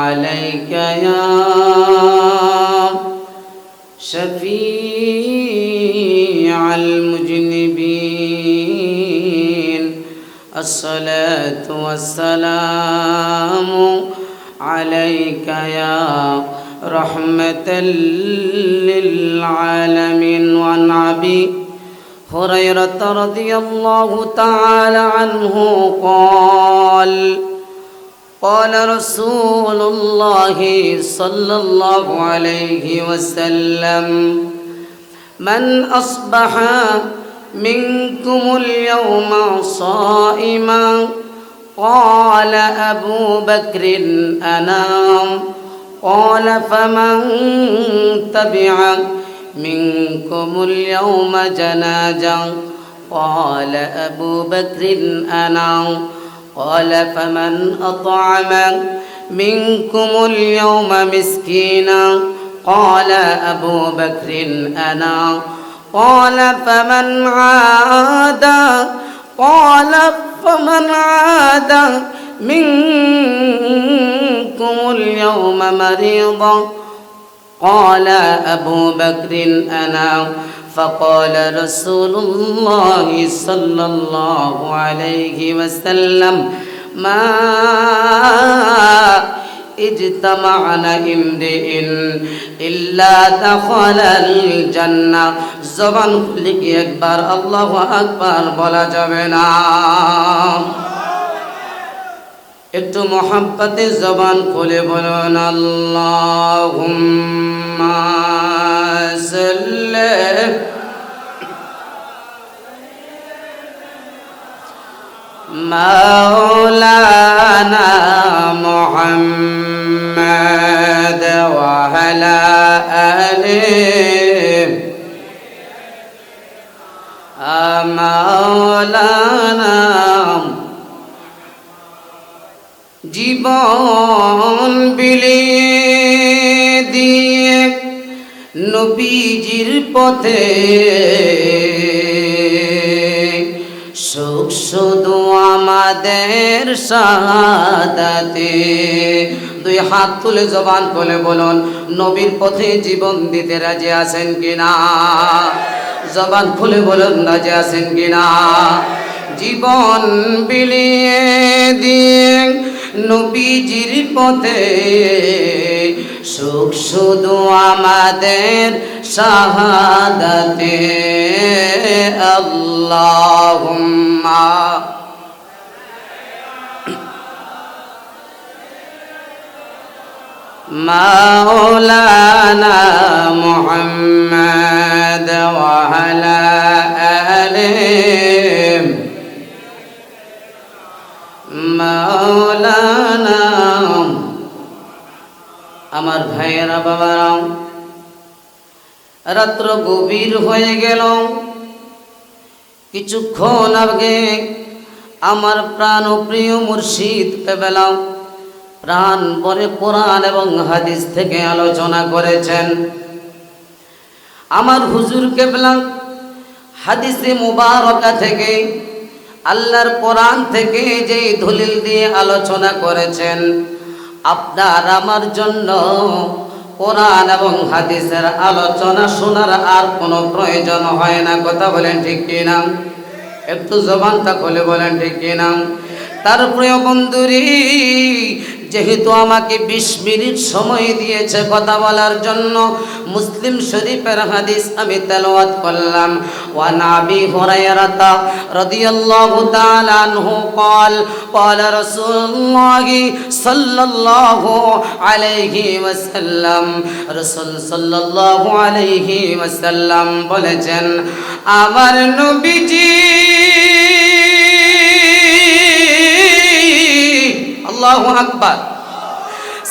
عليك يا شفيع المذنبين الصلاة والسلام عليك يا رحمة للعالمين. وعن أبي هريرة رضي الله تعالى عنه قال قال رسول الله صلى الله عليه وسلم من أصبح منكم اليوم صائما قال أبو بكر أنا قال فمن تبع منكم اليوم جنازة قال أبو بكر أنا قال فمن أطعم منكم اليوم مسكينا قال أبو بكر أنا قال فمن عاد منكم اليوم مريضا قال أبو بكر أنا فقال رسول الله صلى الله عليه وسلم ما اجتمعنا امرئ إلا دخل الجنة জবান খুলে কি একবার আল্লাহু আকবার বলা যাবে না? একটু মোহাব্বতে জবান খুলে বলুন আল্লাহুম্মা সাল্লি মাওলানা মুহাম্মদ ওয়া আলা আলিহি মাওলানা। জীবন বিলিয়ে দিয়ে নবীজির পথে সুখ শুধু আমাদের শাহাদাতে। দুই হাত তুলে জবান খুলে বলুন নবীর পথে জীবন দিতে রাজি আছেন কিনা? জবান খুলে বলুন রাজি আছেন কিনা? জীবন বিলিয়ে দিয়ে নবীজির পথে সুখ শুধু আমাদের শাহাদাতে। আল্লাহুম্মা মাওলানা মুহাম্মদ ওয়া আলা আলিহি মাওলানা। আমার ভাইয়েরা বাবারা, রাত্র গভীর হয়ে গেল। কিছুক্ষণ আগে আমার প্রাণ প্রিয় মুর্শিদ কেবলা প্রাণ ভরে কোরআন এবং হাদিস থেকে আলোচনা করেছেন। আমার হুজুর কেবলা হাদিসে মুবারকা থেকে আল্লাহর কোরআন থেকে যে দলিল দিয়ে আলোচনা করেছেন, আপনার আমার জন্য কোরআন এবং হাদিসের আলোচনা শোনার আর কোনো প্রয়োজন হয় না। কথা বলেন ঠিক কিনা? একটু জবানটা খুলে বলেন ঠিক কিনা? তার প্রিয় বন্ধুরি, যেহেতু আমাকে 20 মিনিট সময় দিয়েছে কথা বলার জন্য, মুসলিম শরীফের হাদিস আমি তেলাওয়াত করলাম। ওয়া নাবি হুরায়রা রাদিয়াল্লাহু তাআলা আনহু قال قال رسول الله صلى الله عليه وسلم রাসূল সাল্লাল্লাহু আলাইহি ওয়াসাল্লাম বলেছেন, আমার নবীজি আল্লাহু আকবার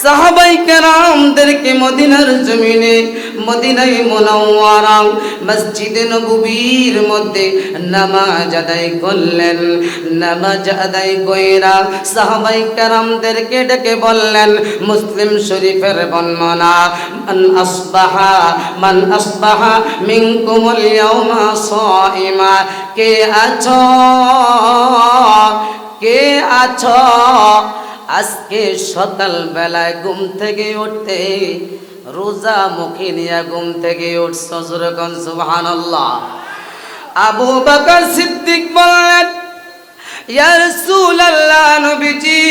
সাহাবায়ে কেরামদেরকে মদিনার জমিনে মদিনায়ে মুনাওয়ারা মসজিদে নববীর মধ্যে নামাজ আদায় করলেন। নামাজ আদায় কইরা সাহাবায়ে কেরামদেরকে ডেকে বললেন, মুসলিম শরীফের বর্ণনা, মান আসবাহা মিনকুমুল ইয়াওমা সাইমা, কে আছো আজকে সকাল বেলায় ঘুম থেকে উঠতে রোজা মুখে নিয়ে ঘুম থেকে উঠছো, যেরকম সুবহানাল্লাহ। আবু বকর সিদ্দিক বললেন, ইয়া রাসূলুল্লাহ, নবীজি,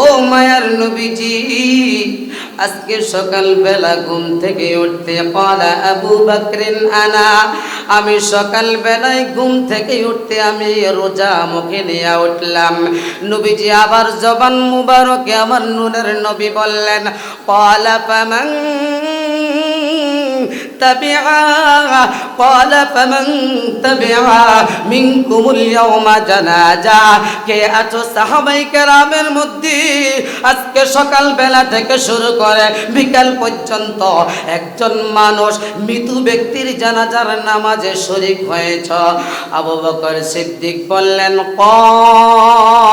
ও মায়ার নবীজি, আজকে সকাল বেলা ঘুম থেকে উঠতে ক্বালা আবু বকরিন আনা, আমি সকাল বেলায় ঘুম থেকে উঠতে আমি রোজা মুখে নিয়ে উঠলাম। নবীজি আবার জবান মুবারকে আমার নূরের নবী বললেন, ক্বালা ফামান মিনকুমুল ইয়াওমা জানাজা, কে আছো সাহাবায়ে কেরামের মধ্যে আজকে সকাল বেলা থেকে শুরু করে বিকাল পর্যন্ত একজন মানুষ মৃত ব্যক্তির জানাজার নামাজে শরীক হয়েছ? আবু বকর সিদ্দিক বললেন, ক্বালা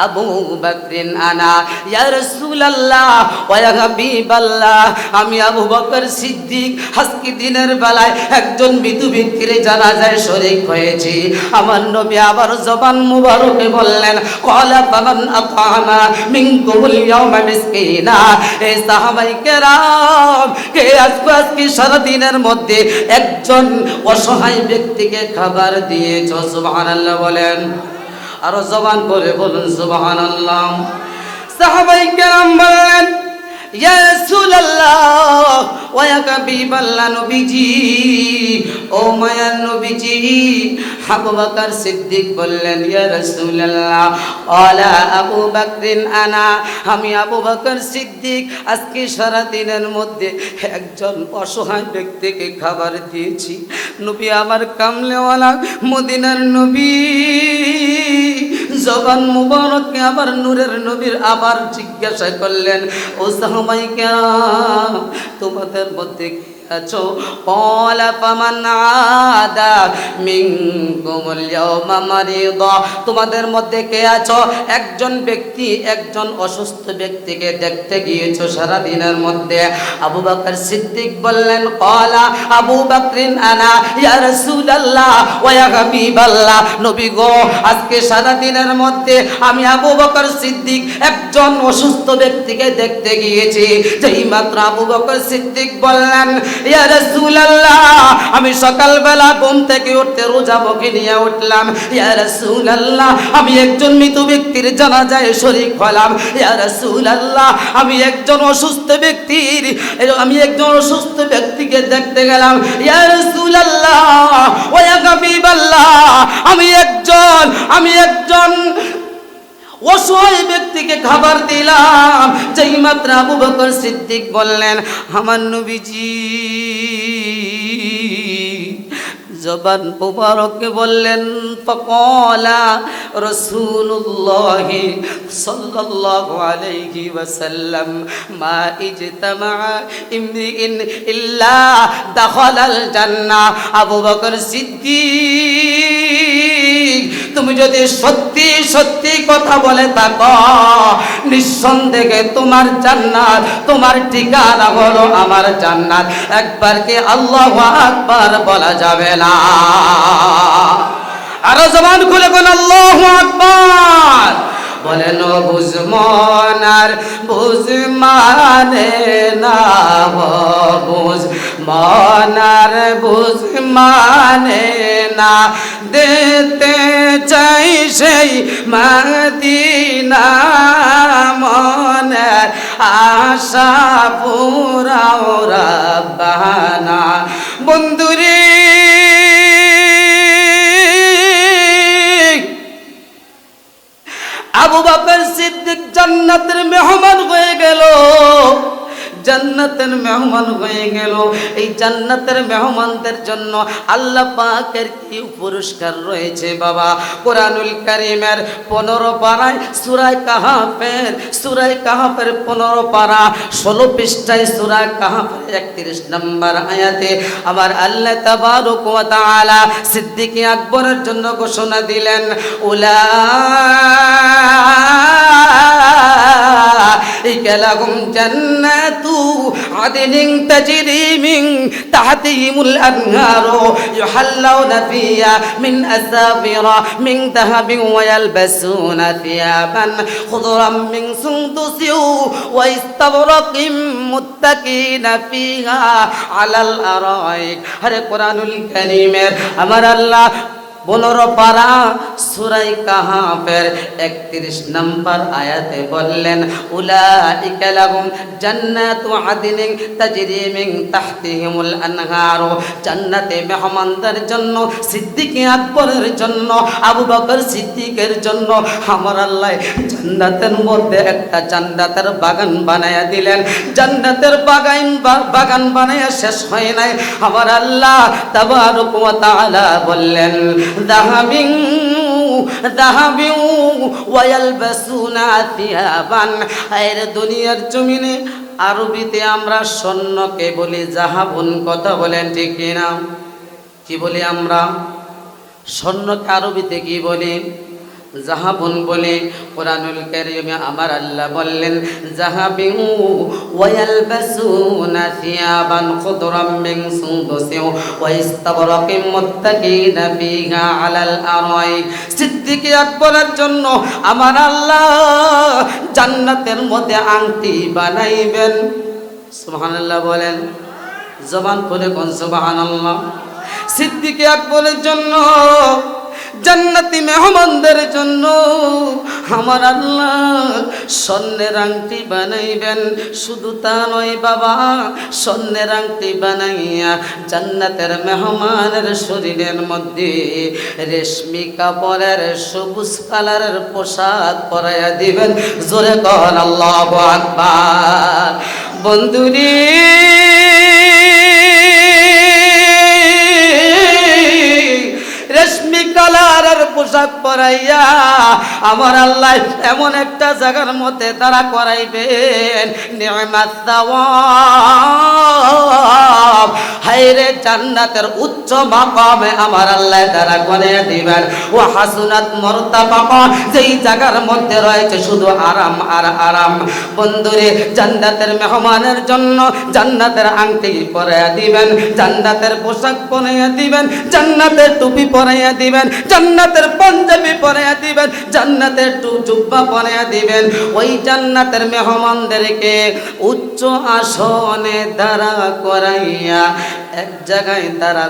আবু বকরিন আনা, ইয়া রাসূলুল্লাহ ওয়া ইয়া হাবিবাল্লাহ, আমি আবু বকর সিদ্দিক আজকে দিনের বেলায় একজন মৃত ব্যক্তির জানাজায় শরীক হয়েছি। আমার নবী আবার জবান মুবারকে বললেন, ক্বালা ফামান আতআমা মিনকুমুল ইয়াওমা মিসকিনা, এ সাহাবায়ে কেরাম, কে আজকে সারা দিনের মধ্যে একজন অসহায় ব্যক্তিকে খাবার দিয়েছ? সুবহানাল্লাহ বলেন, আরো জবান করে বলুন সুবহানাল্লাহ। সাহাবায়ে কেরাম বললেন, ইয়া রাসূলুল্লাহ ওয়া ইয়া হাবিবাল্লাহ, নবীজি, ও মায়ার নবীজি। আবু বকর সিদ্দিক বললেন, ইয়া রাসূলুল্লাহ ক্বালা আবু বকরিন আনা, আমি আবু বকর সিদ্দিক আজকে সারা দিনের মধ্যে একজন অসহায় ব্যক্তিকে খাবার দিয়েছি। নবী আমার কামলেওয়ালা মদিনার নবী জবান মুবারকে আবার নূরের নবীর আবার জিজ্ঞাসা করলেন, ও সাহাবায়ে কেরাম, তোমাদের মধ্যে আছো? ক্বালা ফামান আদা মিনকুমুল ইয়াওমা মারিদা, তোমাদের মধ্যে কে আছো একজন ব্যক্তি একজন অসুস্থ ব্যক্তিকে দেখতে গিয়েছো সারা দিনের মধ্যে? আবু বকর সিদ্দিক বললেন, ক্বালা আবু বকরিন আনা, ইয়া রাসূলুল্লাহ ওয়া ইয়া হাবিবাল্লাহ, নবী গো, আজকে সারা দিনের মধ্যে আমি আবু বকর সিদ্দিক একজন অসুস্থ ব্যক্তিকে দেখতে গিয়েছি। যেই মাত্র আবু বকর সিদ্দিক বললেন, ইয়া রাসূলুল্লাহ, আমি সকালবেলা ঘুম থেকে উঠতে রোজা মুখে নিয়ে উঠলাম। ইয়া রাসূলুল্লাহ, আমি একজন মৃত ব্যক্তির জানাজায় শরীক হলাম। ইয়া রাসূলুল্লাহ, আমি একজন অসুস্থ ব্যক্তিকে দেখতে গেলাম। ইয়া রাসূলুল্লাহ ওয়া ইয়া হাবিবাল্লাহ, আমি একজন অসহায় ব্যক্তিকে খাবার দিলাম। যেই মাত্র আবু বকর সিদ্দিক বললেন, আমার নবীজি জবান মুবারকে বললেন, ফাকালা রাসূলুল্লাহ সাল্লাল্লাহু আলাইহি ওয়াসাল্লাম, মা ইজতামা ইমরিইন ইল্লা দাখালাল জান্নাহ। আবু বকর সিদ্দিক, তুমি যদি সত্যি সত্যি কথা বলে থাকো, নিঃসন্দেহে তোমার জান্নাত, তোমার ঠিকানা হলো আমার জান্নাত। একবার কি আল্লাহু আকবার বলা যাবে না? আরো জবান খুলে কোন আল্লাহু আকবার বলেন। বুঝ মনার বুঝ মানে না, বুঝ মনার বুঝ মানে না, দিতে চাই সেই মদিনা, মনের আশা পুরাও রাব্বানা। বন্ধুরে, আবু বকর সিদ্দিক জান্নাতের মেহমান হয়ে গেল, জান্নাতের মেহমান হয়ে গেল। এই জান্নাতের মেহমানদের জন্য আল্লাহ পাকের কি পুরস্কার রয়েছে বাবা? কোরআনুল কারীমের 15 পারায় সূরা কাহাফের 15 পারা 16 পৃষ্ঠায় সূরা কাহাফের 31 নম্বর আয়াতে আমার আল্লাহ তাবারক ওয়া তাআলা সিদ্দিক আকবরের জন্য ঘোষণা দিলেন, উলাইকা লাহুম জান্নাতু عدن تجري من تحتهم الأنهار يحلون فيها من أساور من ذهب ويلبسون ثيابا خضرا من سندس واستبرق متكئين فيها على الأرائك هر قرآن الكريم أمر الله 15 পারা সূরা কাহাফের 31 নম্বর আয়াতে বললেন উলাইকা লাহুম জান্নাতু আদনিন তাজরি মিন তাহতিহিমুল আনহার জান্নাতে মেহমানদের জন্য সিদ্দিক আকবরের জন্য আবু বকর সিদ্দিকের জন্য আমার আল্লাহ জান্নাতের মধ্যে একটা জান্নাতের বাগান বানায়া দিলেন জান্নাতের বাগান বানায়া শেষ হয় নাই আমার আল্লাহ তাবারক ওয়া তাআলা বললেন ذهب ويلبسون ثيابا এর দুনিয়ার জমিনে আরবিতে আমরা স্বর্ণকে বলি জাহাবুন কথা বলেন ঠিক কি না কি বলি আমরা স্বর্ণকে আরবিতে কি বলি জাহাবুন বলে কুরআনুল কারীমে আমার আল্লাহ বললেন জাহাবিন ওয়ায়ালবাসুনা থিয়াবান খুদরাম মিন সুনদুসিন ওয়া ইস্তাবরাকিন মুত্তাকিনা ফিহা আলাল আরাইক সিদ্দিক আকবরের জন্য আমার আল্লাহ জান্নাতের মধ্যে আংটি বানাইবেন সুবহানাল্লাহ বলেন জবান খুলে কোন সুবহানাল্লাহ সিদ্দিক আকবরের জন্য জান্নাতি মেহমানদের জন্য আমার আল্লাহ স্বর্ণের আংটি বানাইবেন শুধু তা নয় বাবা স্বর্ণের আংটি বানাইয়া জান্নাতের মেহমানের শরীরের মধ্যে রেশমি কাপড়ের সবুজ কালারের পোশাক পরাইয়া দিবেন জোরে কর আল্লাহু আকবার বন্ধুরে রেশমি কালারের পোশাক পরাইয়া আমার আল্লাহ এমন একটা জায়গার মধ্যে তারা করাইবেন নিয়ামাত সাওয়াব হায়রে জান্নাতের উচ্চ মাকামে আমার আল্লাহ তারা করে দিবেন ও হাসুনাত মারতাবা যেই জায়গার মধ্যে রয়েছে শুধু আরাম আর আরাম বন্ধুরে জান্নাতের মেহমানের জন্য জান্নাতের আংটি পরাইয়া দিবেন জান্নাতের পোশাক পরাইয়া দিবেন জান্নাতের টুপি পরাইয়া দিবেন জান্নাতের পাঞ্জাবি পরাইয়া দিবেন জান্নাতের জুব্বা পরাইয়া দিবেন ওই জান্নাতের মেহমানদেরকে উচ্চ আসনে দাঁড়া করাইয়া এক জায়গায় তারা